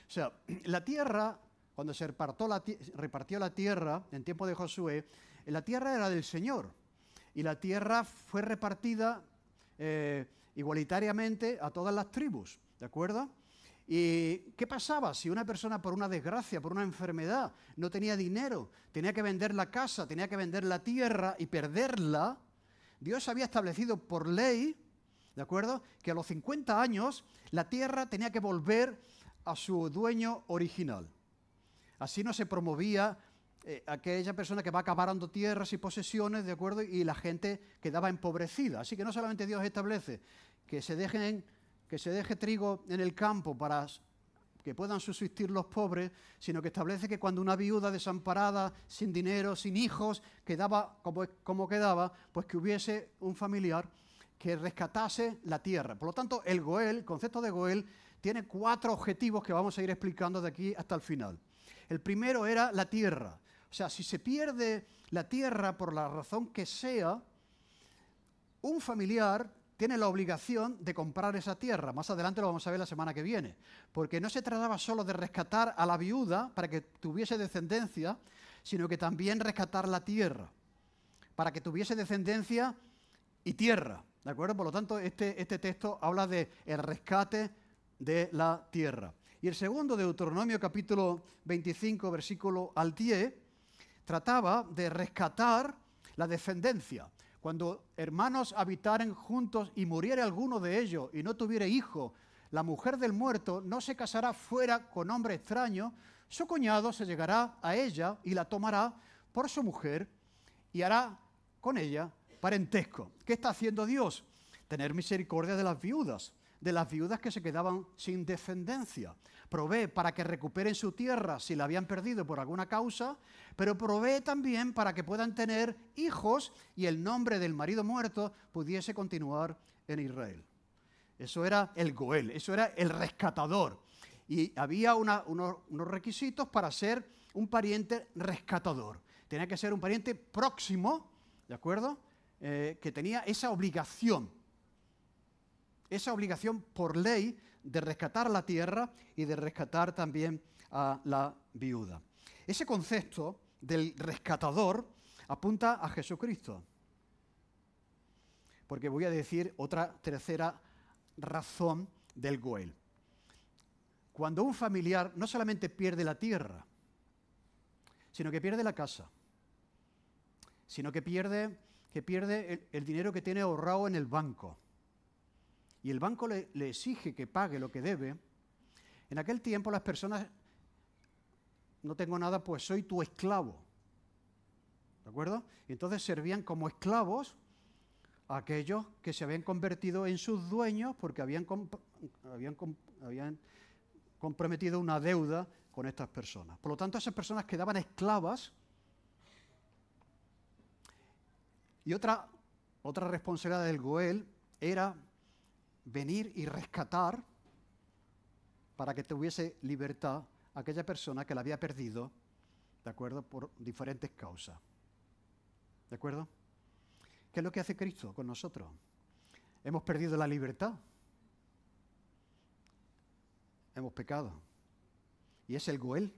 O sea, la tierra, cuando se repartió la tierra en tiempo de Josué, la tierra era del Señor y la tierra fue repartida igualitariamente a todas las tribus, ¿de acuerdo? ¿Y qué pasaba si una persona por una desgracia, por una enfermedad, no tenía dinero, tenía que vender la casa, tenía que vender la tierra y perderla? Dios había establecido por ley, ¿de acuerdo?, que a los 50 años la tierra tenía que volver a su dueño original. Así no se promovía aquella persona que va acaparando tierras y posesiones, ¿de acuerdo?, y la gente quedaba empobrecida. Así que no solamente Dios establece que se deje trigo en el campo para que puedan subsistir los pobres, sino que establece que cuando una viuda desamparada, sin dinero, sin hijos, quedaba como quedaba, pues que hubiese un familiar que rescatase la tierra. Por lo tanto, el concepto de Goel, tiene 4 objetivos que vamos a ir explicando de aquí hasta el final. El primero era la tierra. O sea, si se pierde la tierra por la razón que sea, un familiar tiene la obligación de comprar esa tierra. Más adelante lo vamos a ver la semana que viene. Porque no se trataba solo de rescatar a la viuda para que tuviese descendencia, sino que también rescatar la tierra, para que tuviese descendencia y tierra. ¿De acuerdo? Por lo tanto, este texto habla de el rescate de la tierra. Y el segundo, Deuteronomio capítulo 25, versículo al 10, trataba de rescatar la descendencia. Cuando hermanos habitaren juntos y muriere alguno de ellos y no tuviere hijo, la mujer del muerto no se casará fuera con hombre extraño, su cuñado se llegará a ella y la tomará por su mujer y hará con ella parentesco. ¿Qué está haciendo Dios? Tener misericordia de las viudas que se quedaban sin descendencia. Provee para que recuperen su tierra si la habían perdido por alguna causa, pero provee también para que puedan tener hijos y el nombre del marido muerto pudiese continuar en Israel. Eso era el Goel, eso era el rescatador. Y había unos requisitos para ser un pariente rescatador. Tenía que ser un pariente próximo, ¿de acuerdo?, que tenía esa obligación por ley de rescatar la tierra y de rescatar también a la viuda. Ese concepto del rescatador apunta a Jesucristo. Porque voy a decir otra tercera razón del Goel. Cuando un familiar no solamente pierde la tierra, sino que pierde la casa, sino que pierde el dinero que tiene ahorrado en el banco, y el banco le exige que pague lo que debe, en aquel tiempo las personas, no tengo nada, pues soy tu esclavo. ¿De acuerdo? Y entonces servían como esclavos a aquellos que se habían convertido en sus dueños porque habían comprometido una deuda con estas personas. Por lo tanto, esas personas quedaban esclavas. Y otra responsabilidad del Goel era venir y rescatar para que tuviese libertad a aquella persona que la había perdido, ¿de acuerdo?, por diferentes causas. ¿De acuerdo? ¿Qué es lo que hace Cristo con nosotros? Hemos perdido la libertad. Hemos pecado. Y es el Goel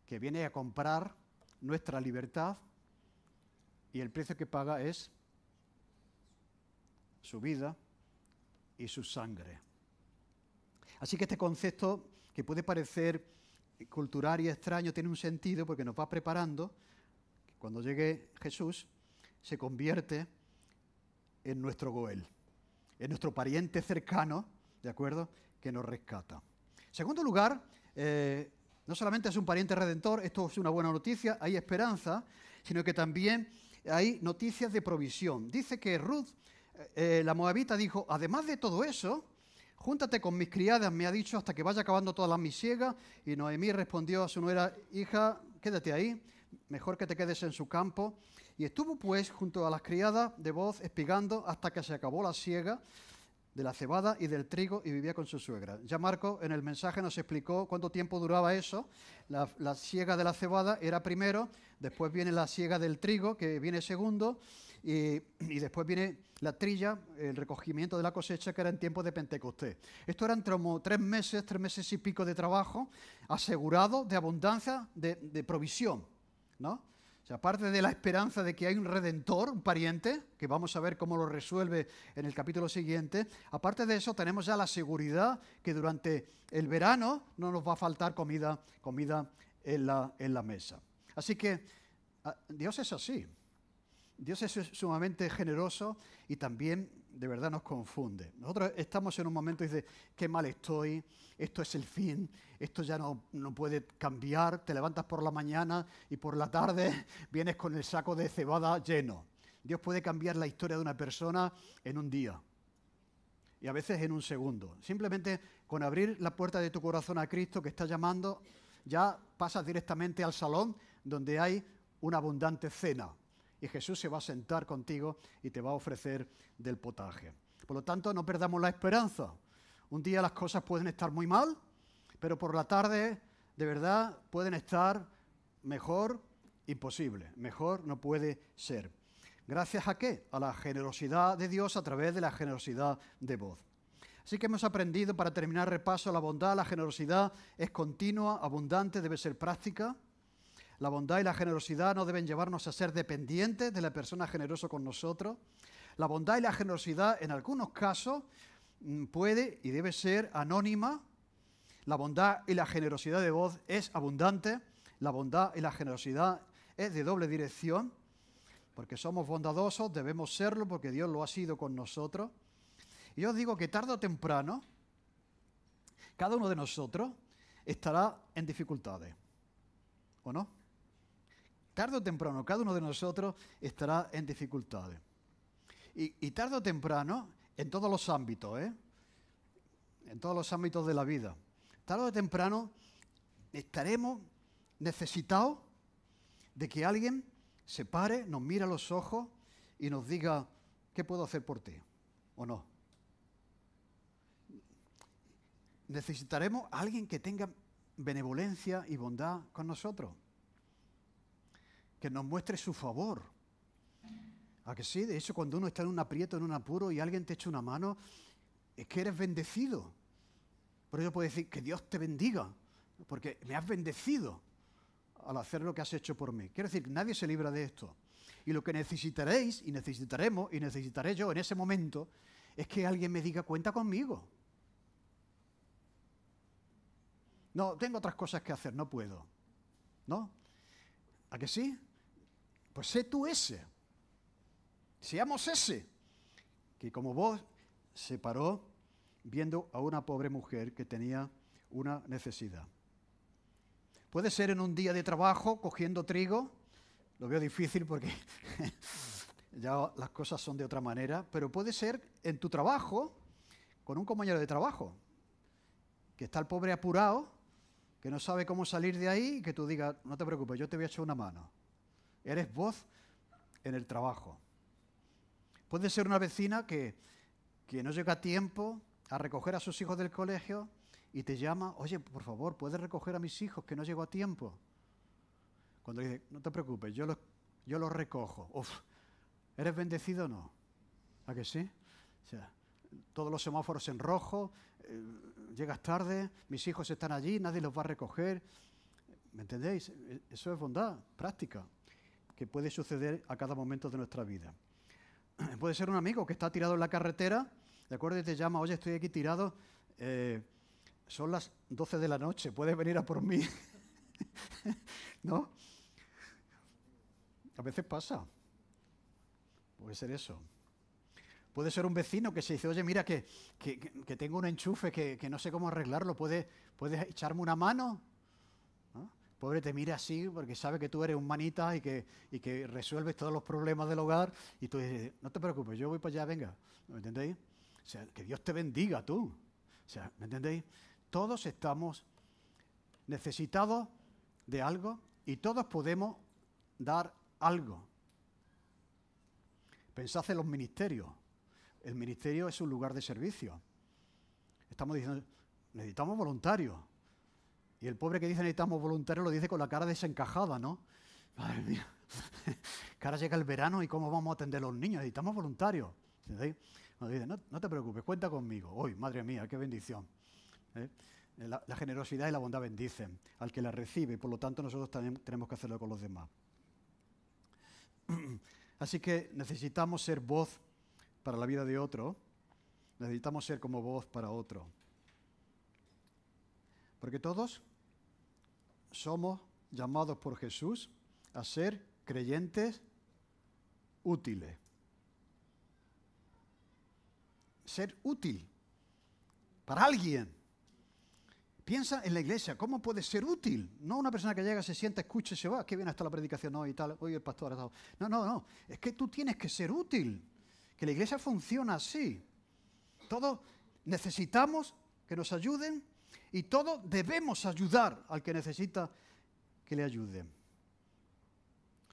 que viene a comprar nuestra libertad y el precio que paga es su vida y su sangre. Así que este concepto, que puede parecer cultural y extraño, tiene un sentido porque nos va preparando que cuando llegue Jesús se convierte en nuestro Goel. es nuestro pariente cercano, ¿de acuerdo?, que nos rescata. En segundo lugar, no solamente es un pariente redentor, esto es una buena noticia, hay esperanza, sino que también hay noticias de provisión. Dice que Ruth, la moabita, dijo, además de todo eso, júntate con mis criadas, me ha dicho, hasta que vaya acabando todas las mis siegas. Y Noemí respondió a su nuera, hija, quédate ahí, mejor que te quedes en su campo. Y estuvo pues junto a las criadas de Booz espigando hasta que se acabó la siega de la cebada y del trigo y vivía con su suegra. Ya Marco en el mensaje nos explicó cuánto tiempo duraba eso. La siega de la cebada era primero, después viene la siega del trigo, que viene segundo, y después viene la trilla, el recogimiento de la cosecha, que era en tiempo de Pentecostés. Esto eran como 3 meses y pico de trabajo, asegurado de abundancia, de provisión, ¿no? O sea, aparte de la esperanza de que hay un redentor, un pariente, que vamos a ver cómo lo resuelve en el capítulo siguiente, aparte de eso tenemos ya la seguridad que durante el verano no nos va a faltar comida en la mesa. Así que Dios es así. Dios es sumamente generoso y también de verdad nos confunde. Nosotros estamos en un momento y dice, qué mal estoy, esto es el fin, esto ya no puede cambiar, te levantas por la mañana y por la tarde vienes con el saco de cebada lleno. Dios puede cambiar la historia de una persona en un día y a veces en un segundo. Simplemente con abrir la puerta de tu corazón a Cristo que está llamando, ya pasas directamente al salón donde hay una abundante cena. Y Jesús se va a sentar contigo y te va a ofrecer del potaje. Por lo tanto, no perdamos la esperanza. Un día las cosas pueden estar muy mal, pero por la tarde, de verdad, pueden estar mejor, imposible. Mejor no puede ser. ¿Gracias a qué? A la generosidad de Dios a través de la generosidad de Booz. Así que hemos aprendido, para terminar el repaso, la bondad, la generosidad es continua, abundante, debe ser práctica. La bondad y la generosidad no deben llevarnos a ser dependientes de la persona generosa con nosotros. La bondad y la generosidad en algunos casos puede y debe ser anónima. La bondad y la generosidad de Booz es abundante. La bondad y la generosidad es de doble dirección, porque somos bondadosos, debemos serlo porque Dios lo ha sido con nosotros. Y yo os digo que tarde o temprano, cada uno de nosotros estará en dificultades, ¿o no? Tarde o temprano, cada uno de nosotros estará en dificultades. Y tarde o temprano, en todos los ámbitos, en todos los ámbitos de la vida, tarde o temprano estaremos necesitados de que alguien se pare, nos mire a los ojos y nos diga, ¿qué puedo hacer por ti? ¿O no? Necesitaremos a alguien que tenga benevolencia y bondad con nosotros, que nos muestre su favor. ¿A que sí? De hecho, cuando uno está en un aprieto, en un apuro y alguien te echa una mano, es que eres bendecido. Por ello puedo decir que Dios te bendiga, porque me has bendecido al hacer lo que has hecho por mí. Quiero decir, nadie se libra de esto. Y lo que necesitaréis, y necesitaremos, y necesitaré yo en ese momento, es que alguien me diga, cuenta conmigo. No, tengo otras cosas que hacer, no puedo. ¿No? ¿A que sí? Pues sé tú ese. Seamos ese. Que como vos se paró viendo a una pobre mujer que tenía una necesidad. Puede ser en un día de trabajo cogiendo trigo. Lo veo difícil porque ya las cosas son de otra manera. Pero puede ser en tu trabajo con un compañero de trabajo. Que está el pobre apurado, que no sabe cómo salir de ahí y que tú digas, no te preocupes, yo te voy a echar una mano. Eres voz en el trabajo. Puede ser una vecina que no llega a tiempo a recoger a sus hijos del colegio y te llama, oye, por favor, ¿puedes recoger a mis hijos que no llego a tiempo? Cuando dice, no te preocupes, yo los recojo. Uf, ¿eres bendecido o no? ¿A que sí? O sea, todos los semáforos en rojo, llegas tarde, mis hijos están allí, nadie los va a recoger. ¿Me entendéis? Eso es bondad práctica, que puede suceder a cada momento de nuestra vida. Puede ser un amigo que está tirado en la carretera, ¿de acuerdo? Y te llama, oye, estoy aquí tirado, son las 12 de la noche, ¿puedes venir a por mí? ¿No? A veces pasa. Puede ser eso. Puede ser un vecino que se dice, oye, mira que tengo un enchufe que no sé cómo arreglarlo, ¿puedes echarme una mano? ¿No? Pobre te mira así porque sabe que tú eres un manita y que resuelves todos los problemas del hogar y tú dices, no te preocupes, yo voy para allá, venga. ¿Me entendéis? O sea, que Dios te bendiga tú. O sea, ¿me entendéis? Todos estamos necesitados de algo y todos podemos dar algo. Pensad en los ministerios. El ministerio es un lugar de servicio. Estamos diciendo, necesitamos voluntarios. Y el pobre que dice necesitamos voluntarios lo dice con la cara desencajada, ¿no? Madre mía, que ahora llega el verano y cómo vamos a atender a los niños, necesitamos voluntarios. ¿Entendéis? Nos dice, no te preocupes, cuenta conmigo. Uy, madre mía, qué bendición. La generosidad y la bondad bendicen al que la recibe y por lo tanto nosotros también tenemos que hacerlo con los demás. Así que necesitamos ser voz para la vida de otro, necesitamos ser como voz para otro. Porque todos somos llamados por Jesús a ser creyentes útiles. Ser útil para alguien. Piensa en la iglesia, ¿cómo puede ser útil? No una persona que llega, se sienta, escucha y se va, qué bien está la predicación hoy y tal, hoy el pastor ha estado. No, es que tú tienes que ser útil, que la iglesia funciona así. Todos necesitamos que nos ayuden y todos debemos ayudar al que necesita que le ayuden.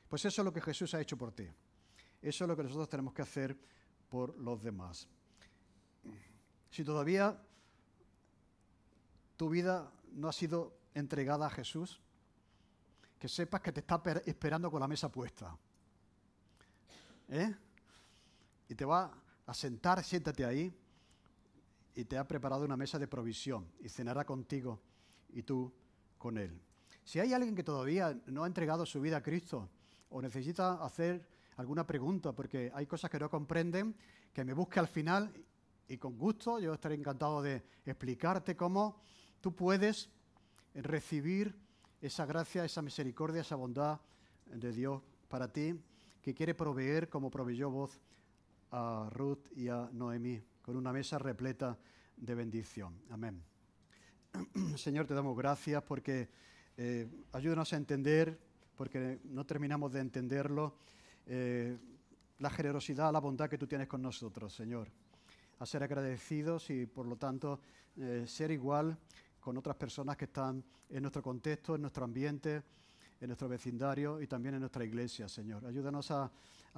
Pues eso es lo que Jesús ha hecho por ti. Eso es lo que nosotros tenemos que hacer por los demás. Si todavía tu vida no ha sido entregada a Jesús, que sepas que te está esperando con la mesa puesta. Y te va a sentar, siéntate ahí, y te ha preparado una mesa de provisión, y cenará contigo y tú con él. Si hay alguien que todavía no ha entregado su vida a Cristo, o necesita hacer alguna pregunta, porque hay cosas que no comprenden, que me busque al final, y con gusto yo estaré encantado de explicarte cómo tú puedes recibir esa gracia, esa misericordia, esa bondad de Dios para ti, que quiere proveer como proveyó voz a Ruth y a Noemí, con una mesa repleta de bendición. Amén. Señor, te damos gracias porque ayúdanos a entender, porque no terminamos de entenderlo, la generosidad, la bondad que tú tienes con nosotros, Señor. A ser agradecidos y, por lo tanto, ser igual con otras personas que están en nuestro contexto, en nuestro ambiente, en nuestro vecindario y también en nuestra iglesia, Señor. Ayúdanos a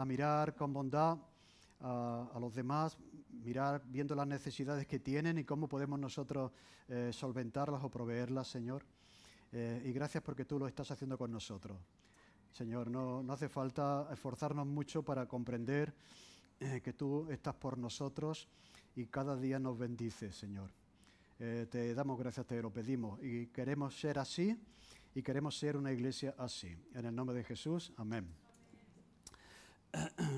mirar con bondad a los demás, mirar viendo las necesidades que tienen y cómo podemos nosotros solventarlas o proveerlas, Señor. Y gracias porque tú lo estás haciendo con nosotros. Señor, no hace falta esforzarnos mucho para comprender que tú estás por nosotros y cada día nos bendices, Señor. Te damos gracias, te lo pedimos y queremos ser así y queremos ser una iglesia así. En el nombre de Jesús, amén.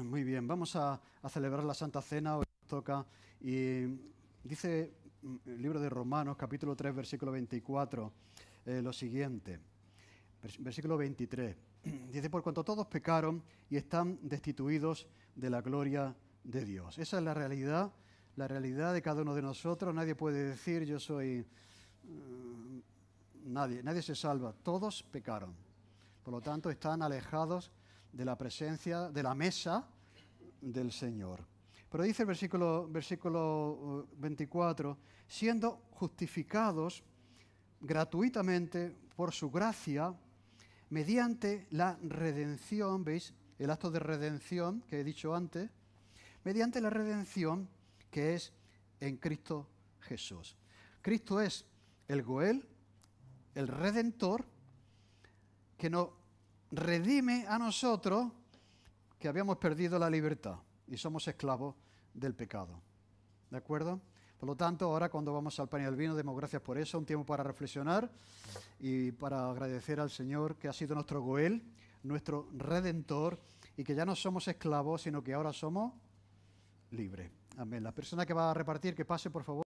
Muy bien, vamos a celebrar la Santa Cena, hoy nos toca, y dice el libro de Romanos, capítulo 3, versículo 24, lo siguiente, versículo 23, dice, por cuanto todos pecaron y están destituidos de la gloria de Dios. Esa es la realidad de cada uno de nosotros. Nadie puede decir yo soy... Nadie se salva. Todos pecaron. Por lo tanto, están alejados de la presencia, de la mesa del Señor. Pero dice el versículo 24, siendo justificados gratuitamente por su gracia, mediante la redención, ¿veis? El acto de redención que he dicho antes, mediante la redención que es en Cristo Jesús. Cristo es el Goel, el Redentor, que nos redime a nosotros que habíamos perdido la libertad y somos esclavos del pecado. ¿De acuerdo? Por lo tanto, ahora cuando vamos al pan y al vino, demos gracias por eso, un tiempo para reflexionar y para agradecer al Señor que ha sido nuestro Goel, nuestro Redentor, y que ya no somos esclavos, sino que ahora somos libres. Amén. La persona que va a repartir, que pase, por favor.